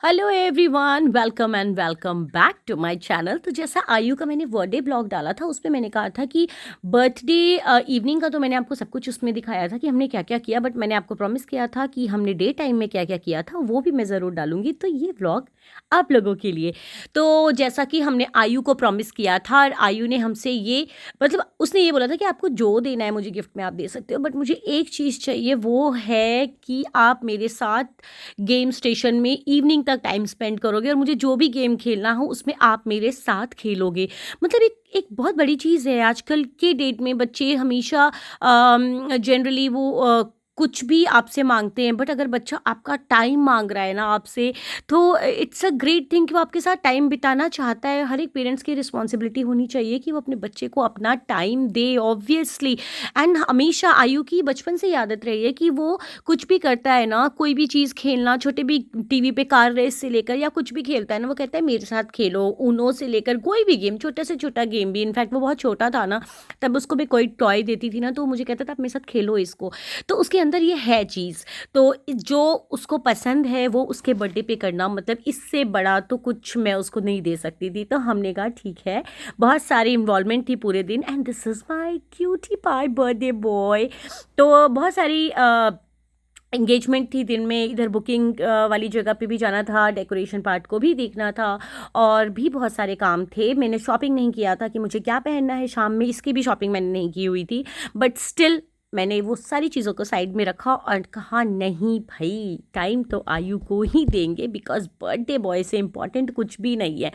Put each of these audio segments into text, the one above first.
Hello everyone, welcome and welcome back to my channel. तो जैसा आयु का मैंने बर्थडे ब्लॉग डाला था उसमें मैंने कहा था कि बर्थडे इवनिंग का तो मैंने आपको सब कुछ उसमें दिखाया था कि हमने क्या क्या किया, बट मैंने आपको प्रॉमिस किया था कि हमने डे टाइम में क्या क्या किया था वो भी मैं ज़रूर डालूंगी। तो ये व्लॉग आप लोगों के लिए। तो जैसा कि हमने आयु को प्रॉमिस किया था और आयु ने हमसे ये मतलब उसने ये बोला था कि आपको जो देना है मुझे गिफ्ट में आप दे सकते हो, बट मुझे एक चीज़ चाहिए, वो है कि आप मेरे साथ गेम स्टेशन में इवनिंग तक टाइम स्पेंड करोगे और मुझे जो भी गेम खेलना हो उसमें आप मेरे साथ खेलोगे। मतलब एक एक बहुत बड़ी चीज़ है आजकल के डेट में। बच्चे हमेशा जनरली वो कुछ भी आपसे मांगते हैं, बट अगर बच्चा आपका टाइम मांग रहा है ना आपसे, तो इट्स अ ग्रेट थिंग कि वो आपके साथ टाइम बिताना चाहता है। हर एक पेरेंट्स की रिस्पॉन्सिबिलिटी होनी चाहिए कि वो अपने बच्चे को अपना टाइम दे, ऑब्वियसली। एंड हमेशा आयु की बचपन से ही आदत रही है कि वो कुछ भी करता है ना, कोई भी चीज़ खेलना, छोटे भी टीवी पे कार रेस से लेकर या कुछ भी खेलता है ना, वो कहता है मेरे साथ खेलो। ऊनो से लेकर कोई भी गेम, छोटा से छोटा गेम भी, इनफैक्ट वो बहुत छोटा था ना, तब उसको मैं कोई टॉय देती थी ना तो वो मुझे कहता था आप मेरे साथ खेलो इसको। तो उसके अंदर ये है चीज़। तो जो उसको पसंद है वो उसके बर्थडे पे करना, मतलब इससे बड़ा तो कुछ मैं उसको नहीं दे सकती थी। तो हमने कहा ठीक है, बहुत सारी इन्वॉल्वमेंट थी पूरे दिन, and this is my cutie pie birthday boy. तो बहुत सारी एंगेजमेंट थी दिन में, इधर बुकिंग वाली जगह पे भी जाना था, डेकोरेशन पार्ट को भी देखना था, और भी बहुत सारे काम थे। मैंने शॉपिंग नहीं किया था कि मुझे क्या पहनना है शाम में, इसकी भी शॉपिंग मैंने नहीं की हुई थी, बट स्टिल मैंने वो सारी चीज़ों को साइड में रखा और कहा नहीं भाई, टाइम तो आयु को ही देंगे, बिकॉज बर्थडे बॉय से इम्पॉर्टेंट कुछ भी नहीं है।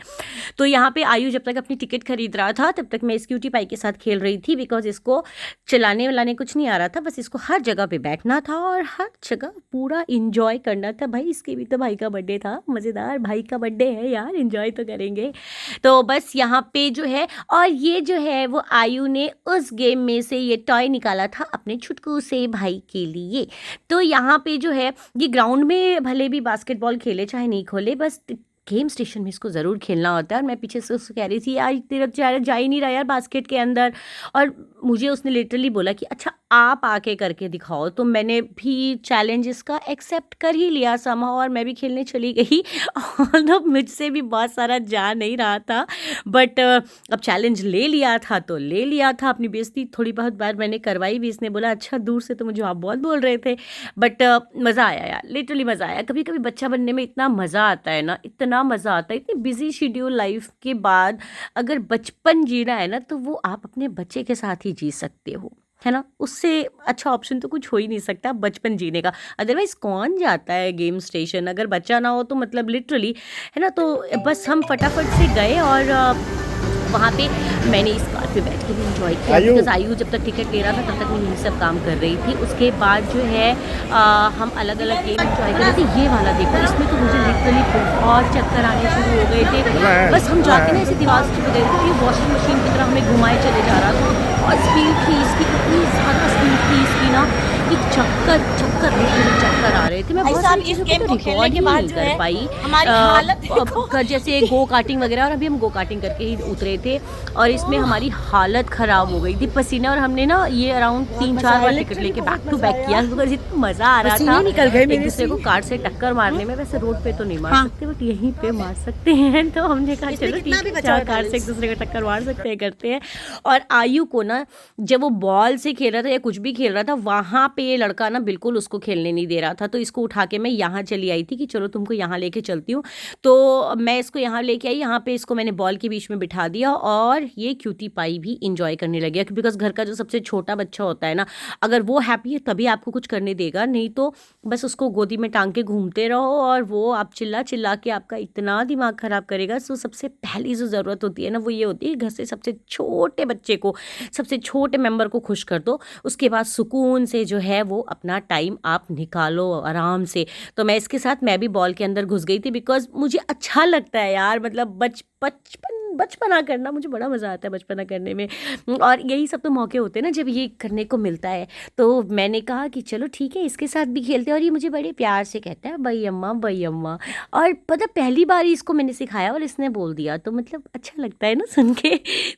तो यहाँ पे आयु जब तक अपनी टिकट खरीद रहा था तब तक मैं इस क्यूटी पाई के साथ खेल रही थी, बिकॉज इसको चलाने वालाने कुछ नहीं आ रहा था, बस इसको हर जगह पे बैठना था और हर जगह पूरा इंजॉय करना था। भाई इसके भी तो भाई का बर्थडे था, मज़ेदार भाई का बर्थडे है यार, इंजॉय तो करेंगे। तो बस यहाँ पे जो है, और ये जो है वो आयु ने उस गेम में से ये टॉय निकाला था अपने छुटकू से भाई के लिए। तो यहाँ पे जो है ये ग्राउंड में भले भी बास्केटबॉल खेले चाहे नहीं खोले, बस गेम स्टेशन में इसको ज़रूर खेलना होता है। और मैं पीछे से उसको कह रही थी यार तेरा चेहरा जा ही नहीं रहा यार बास्केट के अंदर, और मुझे उसने लिटरली बोला कि अच्छा आप आके करके दिखाओ। तो मैंने भी चैलेंज इसका एक्सेप्ट कर ही लिया समहाउ, और मैं भी खेलने चली गई ऑल्दो मुझसे भी बहुत सारा जा नहीं रहा था, बट अब चैलेंज ले लिया था तो ले लिया था। अपनी बेइज्जती थोड़ी बहुत बार मैंने करवाई भी। इसने बोला अच्छा दूर से तो मुझे आप बहुत बोल रहे थे, बट मज़ा आया यार, लिटरली मज़ा आया। कभी कभी बच्चा बनने में इतना मज़ा आता है ना, इतना मज़ा आता है। इतनी बिजी शेड्यूल लाइफ के बाद अगर बचपन जीना है ना, तो वो आप अपने बच्चे के साथ ही जी सकते हो, है ना। उससे अच्छा ऑप्शन तो कुछ हो ही नहीं सकता बचपन जीने का। अदरवाइज कौन जाता है गेम स्टेशन, अगर बच्चा ना हो तो मतलब लिटरली, है ना। तो बस हम फटाफट से गए और वहाँ पे मैंने इस कार पे बैठ के भी इंजॉय किया, बिकॉज आयु जब तक टिकट ले रहा था तब तक मैं यही सब काम कर रही थी। उसके बाद जो है हम अलग अलग गेम इंजॉय कर रहे थे। ये वाला देखो, इसमें तो मुझे लिटरली बहुत चक्कर आने शुरू हो गए थे। बस हम जाके ना ऐसे दीवार से चिपक गए थे, ये वॉशिंग मशीन की तरह हमें घुमाए चले जा रहा था, और स्पीड थी इसकी, इतनी ज़्यादा स्पीड थी इसकी ना कि चक्कर चक्कर लिटरली चक्कर आ रहे थे। मैं बहुत सारी चीज़ों को तो रिकॉर्ड ही नहीं कर पाई, जैसे गो कार्टिंग वगैरह, और अभी हम गो कार्टिंग करके ही उतरे थे और इसमें हमारी हालत ख़राब हो गई थी पसीना। और हमने ना ये अराउंड 3-4 बार टिकट लेके बैक टू बैक किया, बिकॉज इतना मज़ा आ रहा था एक दूसरे को कार से टक्कर मारने में। वैसे रोड पे तो नहीं मार सकते, बट यहीं पे मार सकते हैं। तो हमने कहा चलो ठीक है, कार से एक दूसरे को टक्कर मार सकते हैं, करते हैं। और आयु को ना जब वो बॉल से खेल रहा था या कुछ भी खेल रहा था, वहाँ पे ये लड़का ना बिल्कुल उसको खेलने नहीं दे रहा था। तो इसको उठा के मैं यहाँ चली आई थी कि चलो तुमको यहाँ लेके चलती हूँ। तो मैं इसको यहाँ लेके आई, यहाँ पे इसको मैंने बॉल के बीच में बिठा दिया, और ये क्यूटी पाई भी इंजॉय करने लग गया, बिकॉज घर का जो सबसे छोटा बच्चा होता है ना, अगर वो हैप्पी है तभी आपको कुछ करने देगा, नहीं तो बस उसको गोदी में टांग के घूमते रहो और वो आप चिल्ला चिल्ला के आपका इतना दिमाग ख़राब करेगा। सो सबसे पहली जो ज़रूरत होती है ना, वो ये होती है घर से सबसे छोटे बच्चे को, सबसे छोटे मेंबर को खुश कर दो। उसके बाद सुकून से जो है वो अपना टाइम आप निकालो आराम से। तो मैं इसके साथ मैं भी बॉल के अंदर घुस गई थी, बिकॉज मुझे अच्छा लगता है यार, मतलब बचपन बचपना करना, मुझे बड़ा मज़ा आता है बचपना करने में। और यही सब तो मौके होते हैं ना जब ये करने को मिलता है। तो मैंने कहा कि चलो ठीक है, इसके साथ भी खेलते हैं। और ये मुझे बड़े प्यार से कहता है बई अम्मा। और पता पहली बार ही इसको मैंने सिखाया और इसने बोल दिया, तो मतलब अच्छा लगता है ना सुन के।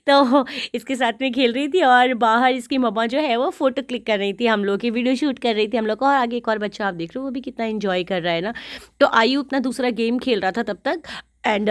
तो इसके साथ में खेल रही थी और बाहर इसकी मम्मा जो है वो फ़ोटो क्लिक कर रही थी, हम लोग की वीडियो शूट कर रही थी हम लोग को। और आगे एक और बच्चा आप देख रहे हो वो भी कितना एंजॉय कर रहा है ना। तो आयु अपना दूसरा गेम खेल रहा था तब तक, एंड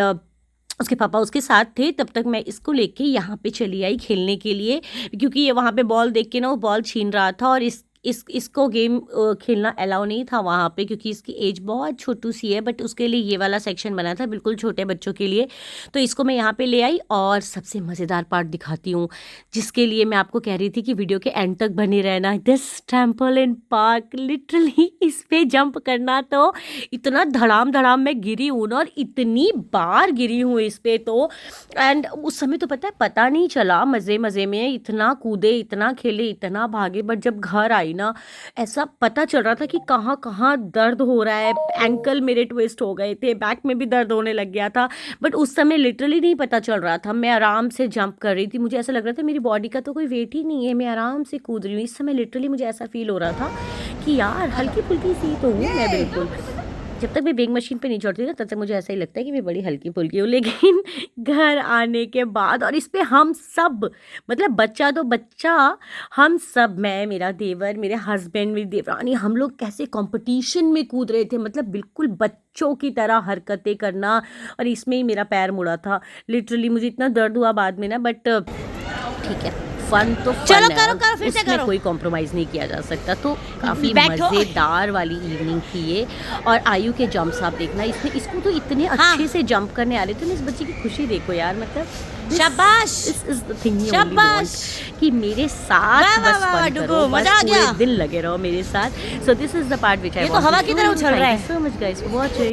उसके पापा उसके साथ थे। तब तक मैं इसको लेके यहाँ पे चली आई खेलने के लिए, क्योंकि ये वहाँ पे बॉल देख के ना वो बॉल छीन रहा था। और इसको गेम खेलना अलाउ नहीं था वहाँ पे, क्योंकि इसकी एज बहुत छोटू सी है। बट उसके लिए ये वाला सेक्शन बना था बिल्कुल छोटे बच्चों के लिए। तो इसको मैं यहाँ पे ले आई और सबसे मज़ेदार पार्ट दिखाती हूँ, जिसके लिए मैं आपको कह रही थी कि वीडियो के एंड तक बने रहना। This temple in park, literally इस पे जंप करना, तो इतना धड़ाम मैं गिरी हूँ ना, और इतनी बार गिरी हूँ इस पे तो। एंड उस समय तो पता नहीं चला, मज़े में इतना कूदे, इतना खेले, इतना भागे। बट जब घर आई ना, ऐसा पता चल रहा था कि कहाँ कहाँ दर्द हो रहा है। एंकल मेरे ट्विस्ट हो गए थे, बैक में भी दर्द होने लग गया था। बट उस समय लिटरली नहीं पता चल रहा था, मैं आराम से जंप कर रही थी। मुझे ऐसा लग रहा था मेरी बॉडी का तो कोई वेट ही नहीं है, मैं आराम से कूद रही हूँ। इस समय लिटरली मुझे ऐसा फील हो रहा था कि यार हल्की फुल्की सी तो हूँ मैं बिल्कुल। जब तक मैं बेग मशीन पे नहीं चढ़ती ना तब तक मुझे ऐसा ही लगता है कि मैं बड़ी हल्की फुल्की हूँ। लेकिन घर आने के बाद, और इस पे हम सब, मतलब बच्चा तो बच्चा, हम सब, मैं, मेरा देवर, मेरे हस्बैंड, मेरी देवरानी, हम लोग कैसे कंपटीशन में कूद रहे थे, मतलब बिल्कुल बच्चों की तरह हरकतें करना। और इसमें ही मेरा पैर मुड़ा था लिटरली, मुझे इतना दर्द हुआ बाद में ना। बट ठीक है, फन तो फन चलो है, करो फिर से उसमें करो। कोई कॉम्प्रोमाइज़ नहीं किया जा सकता। तो काफ़ी बैठो। मज़ेदार वाली इवनिंग थी ये। और आयु के जंप्स आप देखना, इसको तो इतने हाँ। अच्छे से जंप करने आ रहे थे ना। इस बच्चे की खुशी देखो यार, मतलब शाबाश। दिस इज द थिंग शाबाश। कि मेरे साथ वाह, बस वाह, वाह, फन डुगू, करो, बस मजा आ पूरे गया। दिन लगे रहो मेरे साथ। So this is the part which I ये तो वांट हवा टू की शो तरह यू। उछल रहा थैंक है। You so much guys for watching.